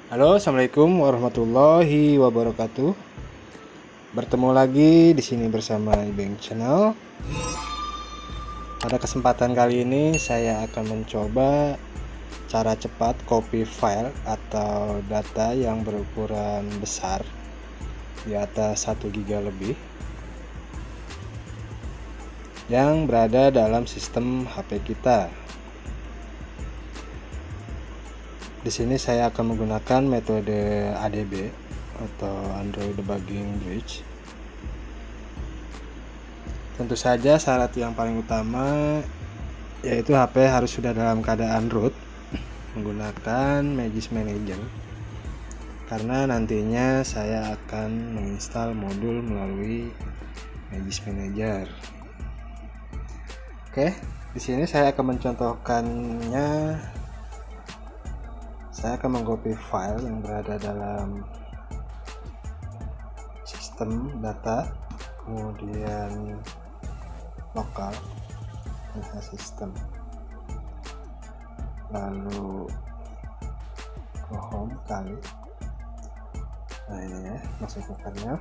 Halo, assalamualaikum warahmatullahi wabarakatuh. Bertemu lagi di sini bersama Ibeng Channel. Pada kesempatan kali ini saya akan mencoba cara cepat copy file atau data yang berukuran besar di atas 1 GB lebih yang berada dalam sistem HP kita. Di sini saya akan menggunakan metode ADB atau Android Debugging Bridge. Tentu saja syarat yang paling utama yaitu HP harus sudah dalam keadaan root menggunakan Magisk Manager, karena nantinya saya akan menginstal modul melalui Magisk Manager. Oke, di sini saya akan mencontohkannya. Saya akan mengcopy file yang berada dalam sistem data, kemudian lokal data sistem, lalu ke home kali. Nah ini ya, masuk ke file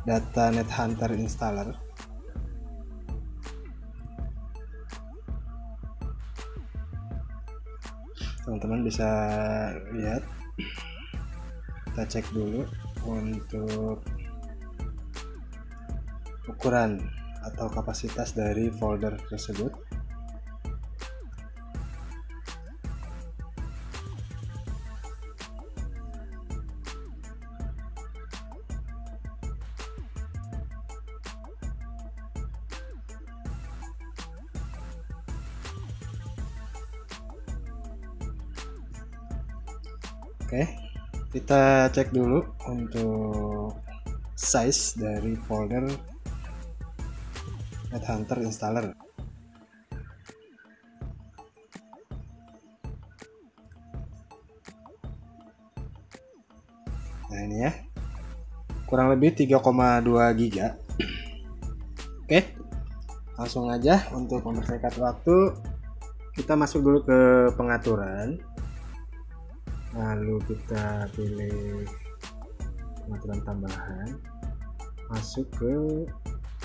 data NetHunter installer. Teman-teman bisa lihat, kita cek dulu untuk ukuran atau kapasitas dari folder tersebut. Oke, kita cek dulu untuk size dari folder NetHunter installer. Nah ini ya, kurang lebih 3,2 GB. Oke, langsung aja untuk mempersingkat waktu, kita masuk dulu ke pengaturan. Lalu kita pilih pengaturan tambahan, masuk ke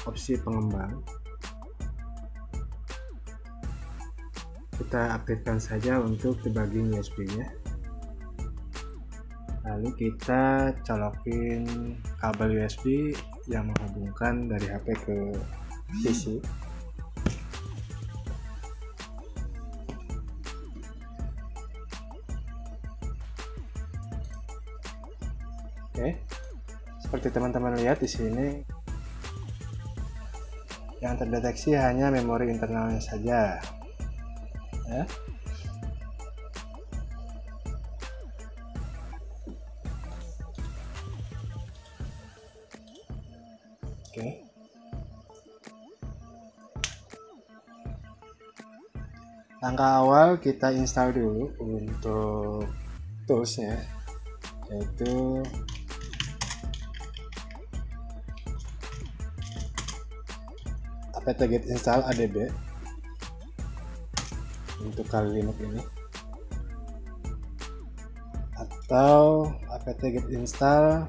opsi pengembang, kita aktifkan saja untuk debugging USB nya. Lalu kita colokin kabel USB yang menghubungkan dari HP ke PC. Oke, seperti teman-teman lihat di sini, yang terdeteksi hanya memori internalnya saja. Ya. Oke. Langkah awal kita install dulu untuk toolsnya, yaitu apt-get install ADB untuk Kali Linux ini, atau apt-get install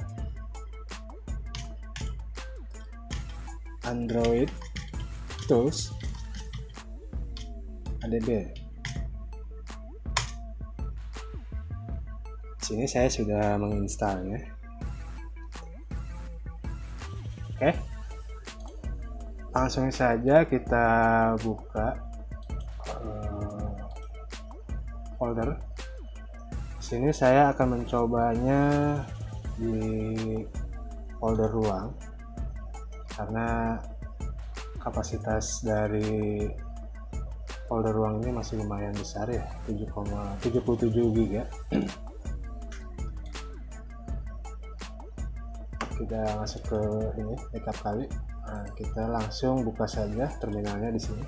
Android Tools ADB. Sini saya sudah menginstalnya. Oke, langsung saja kita buka folder. Sini saya akan mencobanya di folder ruang, karena kapasitas dari folder ruang ini masih lumayan besar ya, 7,77 GB. Kita masuk ke ini backup kali. Nah, kita langsung buka saja terminalnya di sini.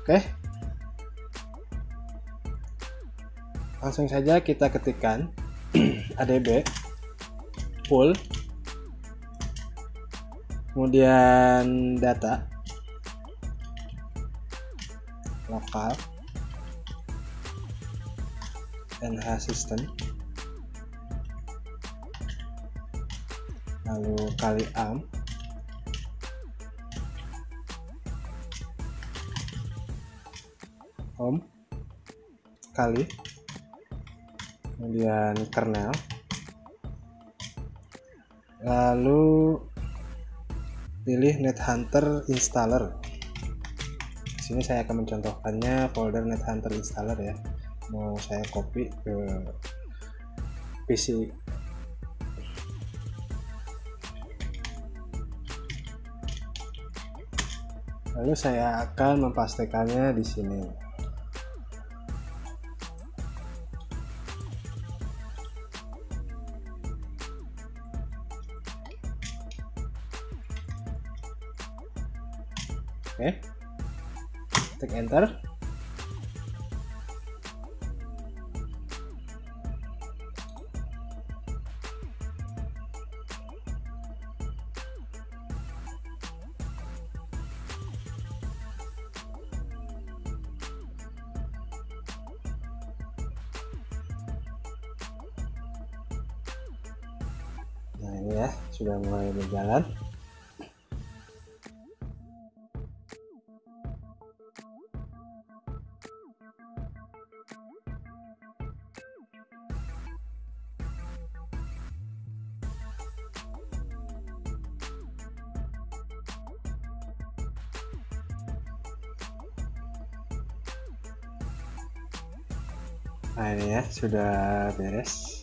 Oke, Langsung saja kita ketikkan adb full, kemudian data lokal nh system, lalu kali am, home kali, kemudian kernel, lalu pilih NetHunter installer. Di sini saya akan mencontohkannya folder NetHunter installer ya. Mau saya copy ke PC. Lalu saya akan mempastekannya di sini. Oke, tekan enter. Nah ini ya, sudah mulai berjalan. Nah ini ya, sudah beres.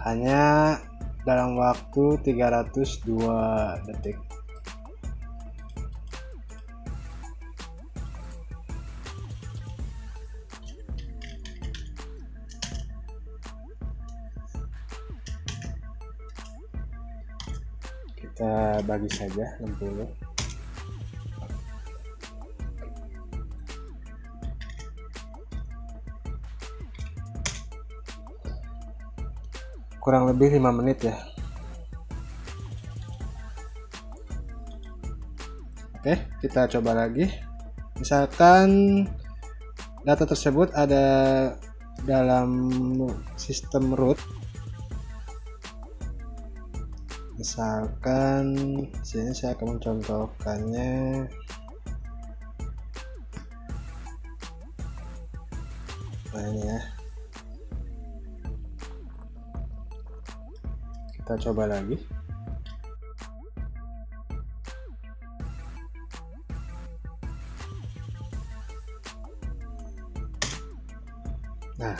Hanya dalam waktu 302 detik. Kita bagi saja 60. Kurang lebih 5 menit ya. Oke, kita coba lagi. Misalkan data tersebut ada dalam sistem root. Misalkan sini saya akan mencontohkannya. Nah ini ya. Kita coba lagi. Nah,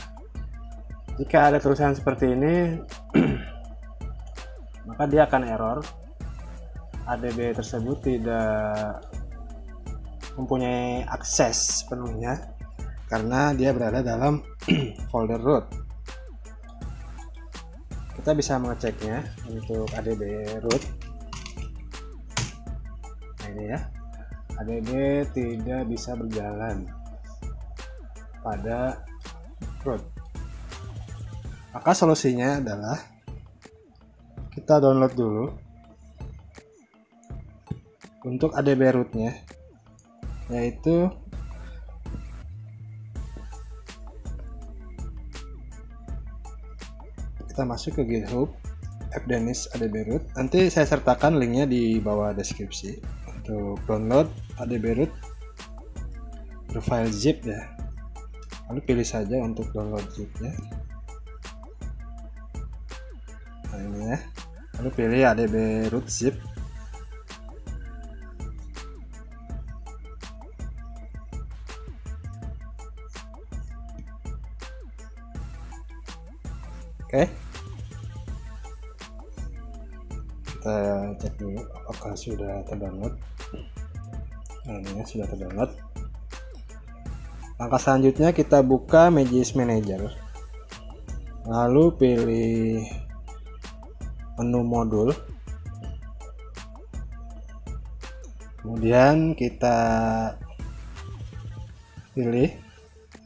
jika ada tulisan seperti ini maka dia akan error. ADB tersebut tidak mempunyai akses sepenuhnya karena dia berada dalam folder root. Kita bisa mengeceknya untuk adb root. Nah ini ya, adb tidak bisa berjalan pada root. Maka solusinya adalah kita download dulu untuk adb rootnya, yaitu kita masuk ke GitHub fdenis adb root. Nanti saya sertakan linknya di bawah deskripsi untuk download adb root berfile zip ya. Lalu pilih saja untuk download zipnya. Nah ini ya, lalu pilih adb root zip. Oke, kita cek dulu apakah sudah terdownload. Nah ini ya, sudah terdownload. Langkah selanjutnya kita buka Magisk Manager, lalu pilih menu modul, kemudian kita pilih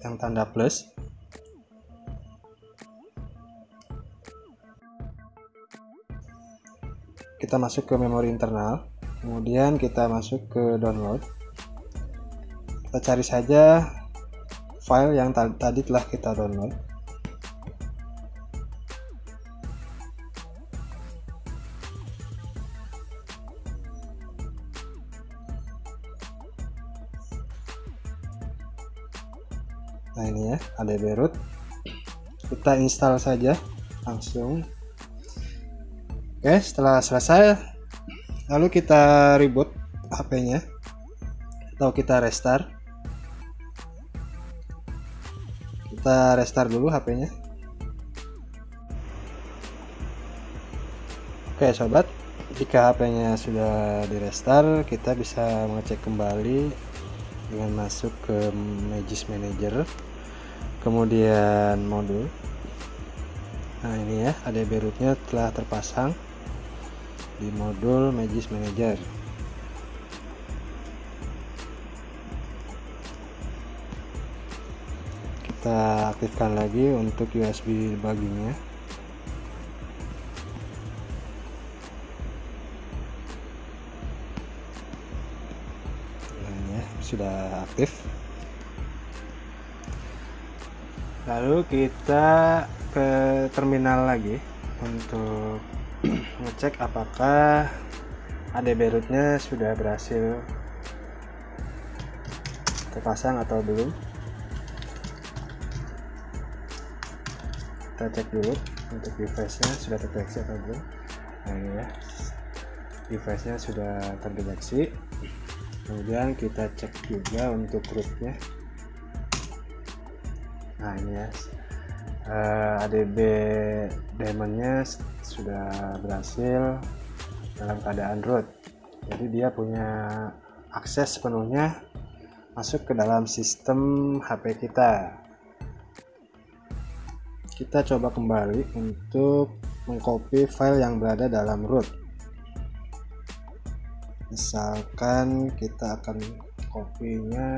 yang tanda plus, kita masuk ke memori internal, kemudian kita masuk ke download. Kita cari saja file yang tadi telah kita download. Nah ini ya, ADB root. Kita install saja langsung. Oke, setelah selesai, lalu kita reboot HP-nya atau kita restart. Kita restart dulu HP-nya. Oke sobat, jika HP-nya sudah di restart, kita bisa mengecek kembali dengan masuk ke Magis Manager, kemudian modul. Nah ini ya, ADB rootnya telah terpasang di modul Magis Manager. Kita aktifkan lagi untuk USB debuggingnya. Nah ini ya, sudah aktif. Lalu kita ke terminal lagi untuk ngecek apakah ADB rootnya sudah berhasil terpasang atau belum. Kita cek dulu untuk device-nya sudah terdeteksi atau belum. Nah ini ya, device-nya sudah terdeteksi. Kemudian kita cek juga untuk rootnya. Nah ini ya, ADB daemon-nya sudah berhasil dalam keadaan root. Jadi dia punya akses sepenuhnya masuk ke dalam sistem HP kita. Kita coba kembali untuk mengcopy file yang berada dalam root. Misalkan kita akan copy-nya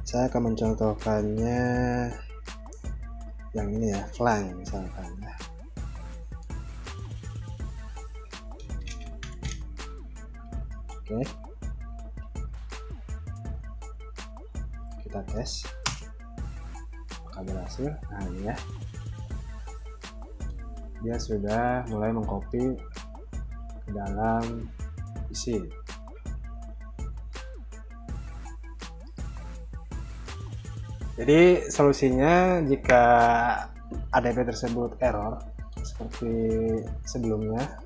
saya akan mencontohkannya yang ini ya, flang misalkan ya. Oke, kita tes apakah berhasil. Nah ini ya, dia sudah mulai mengcopy ke dalam PC. Jadi solusinya jika ADB tersebut error seperti sebelumnya,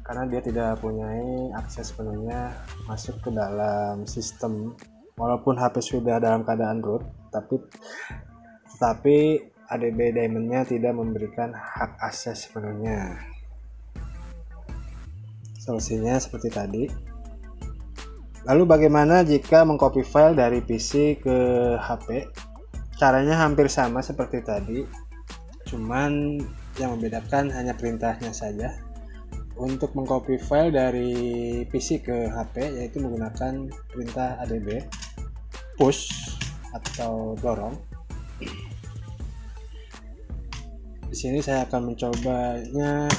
karena dia tidak punya akses penuhnya masuk ke dalam sistem, walaupun HP sudah dalam keadaan root, tetapi ADB daemon-nya tidak memberikan hak akses penuhnya. Solusinya seperti tadi. Lalu bagaimana jika mengcopy file dari PC ke HP? Caranya hampir sama seperti tadi, cuman yang membedakan hanya perintahnya saja. Untuk mengcopy file dari PC ke HP yaitu menggunakan perintah ADB push atau dorong. Di sini saya akan mencobanya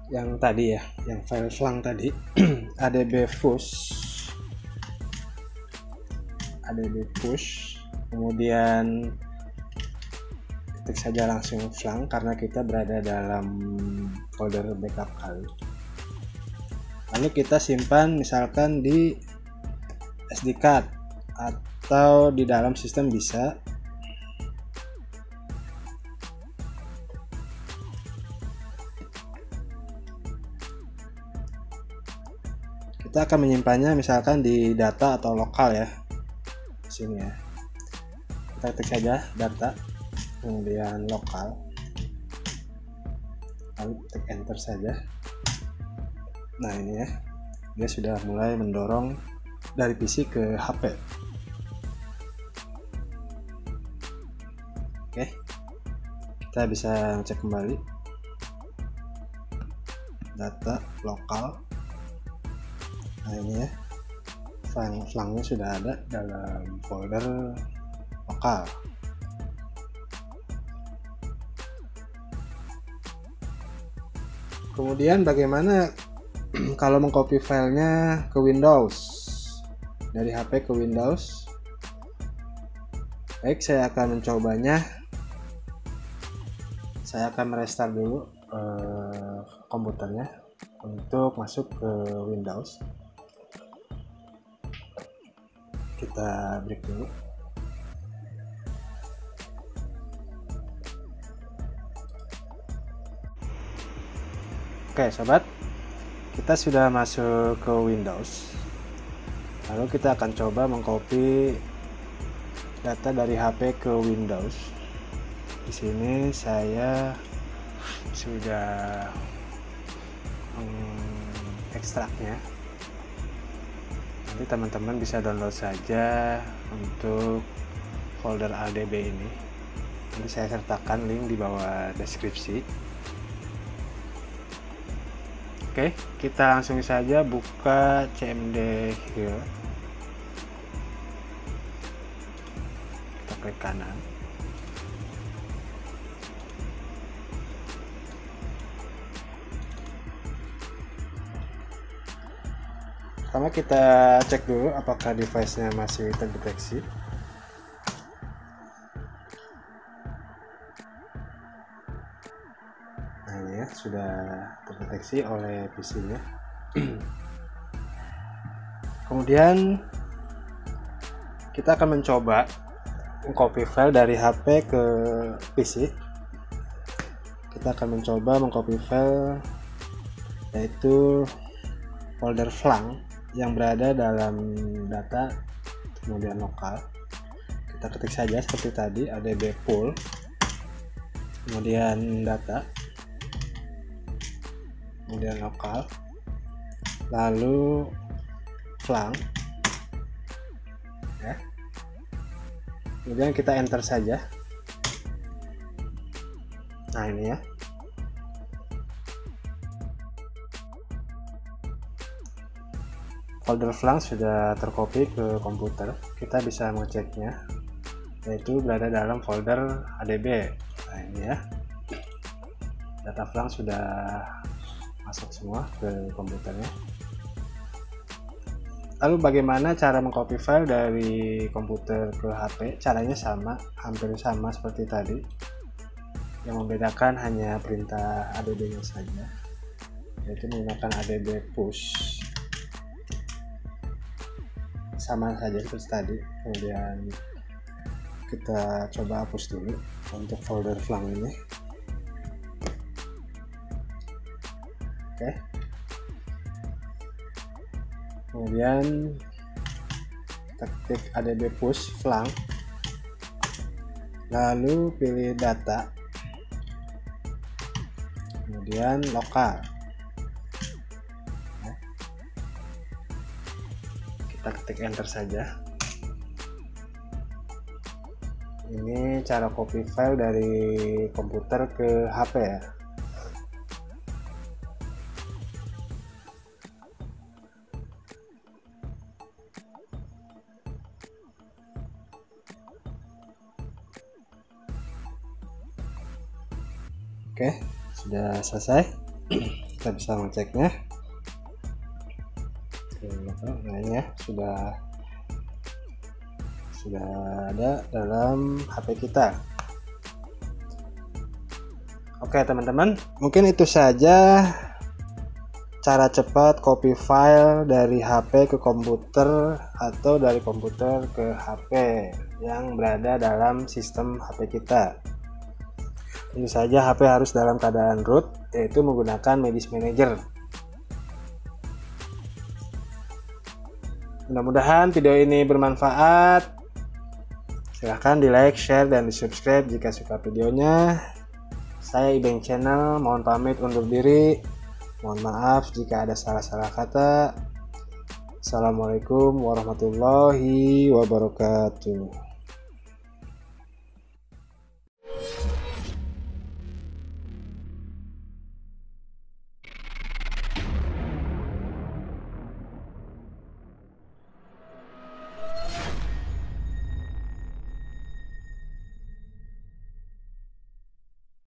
yang tadi ya, yang file flang tadi. ADB push, kemudian ketik saja langsung flang karena kita berada dalam folder backup kali. Lalu kita simpan misalkan di SD card atau di dalam sistem bisa. Kita akan menyimpannya misalkan di data atau lokal ya, di sini ya. Kita ketik saja data, kemudian lokal, lalu ketik enter saja. Nah ini ya, dia sudah mulai mendorong dari PC ke HP. Oke, kita bisa cek kembali data lokal. Nah ini ya, flangnya sudah ada dalam folder lokal. Kemudian bagaimana kalau mengcopy filenya ke Windows, dari HP ke Windows? Baik, saya akan mencobanya. Saya akan merestart dulu komputernya untuk masuk ke Windows. Kita break dulu. Oke sobat, kita sudah masuk ke Windows. Lalu kita akan coba mengcopy data dari HP ke Windows. Di sini saya sudah mengekstraknya. Nanti teman-teman bisa download saja untuk folder ADB ini. Nanti saya sertakan link di bawah deskripsi. Oke, kita langsung saja buka CMD here. Kita klik kanan. Pertama kita cek dulu apakah device-nya masih terdeteksi. Nah ini ya, sudah terdeteksi oleh PC-nya. Kemudian kita akan mencoba mengcopy file dari HP ke PC. Kita akan mencoba mengcopy file yaitu folder flang yang berada dalam data kemudian lokal. Kita ketik saja seperti tadi, ADB pool, kemudian data, kemudian lokal, lalu flang ya. Kemudian kita enter saja. Nah ini ya, folder flang sudah tercopy ke komputer. Kita bisa mengeceknya, yaitu berada dalam folder ADB. Nah ini ya, data flang sudah masuk semua ke komputernya. Lalu bagaimana cara mengcopy file dari komputer ke HP? Caranya sama, hampir sama seperti tadi. Yang membedakan hanya perintah ADB-nya saja, yaitu menggunakan ADB push. Sama saja seperti tadi. Kemudian kita coba hapus dulu untuk folder flang ini. Oke. Kemudian kita klik ADB push flang, lalu pilih data, kemudian lokal. Kita ketik enter saja. Ini cara copy file dari komputer ke HP ya. Oke, sudah selesai. Kita bisa mengeceknya. Nah ini ya, sudah ada dalam HP kita. Oke teman-teman, mungkin itu saja cara cepat copy file dari HP ke komputer atau dari komputer ke HP yang berada dalam sistem HP kita. Tentu saja HP harus dalam keadaan root, yaitu menggunakan Magisk Manager. Mudah-mudahan video ini bermanfaat. Silahkan di like, share, dan di subscribe jika suka videonya. Saya Ibeng Channel, mohon pamit undur diri. Mohon maaf jika ada salah-salah kata. Assalamualaikum warahmatullahi wabarakatuh.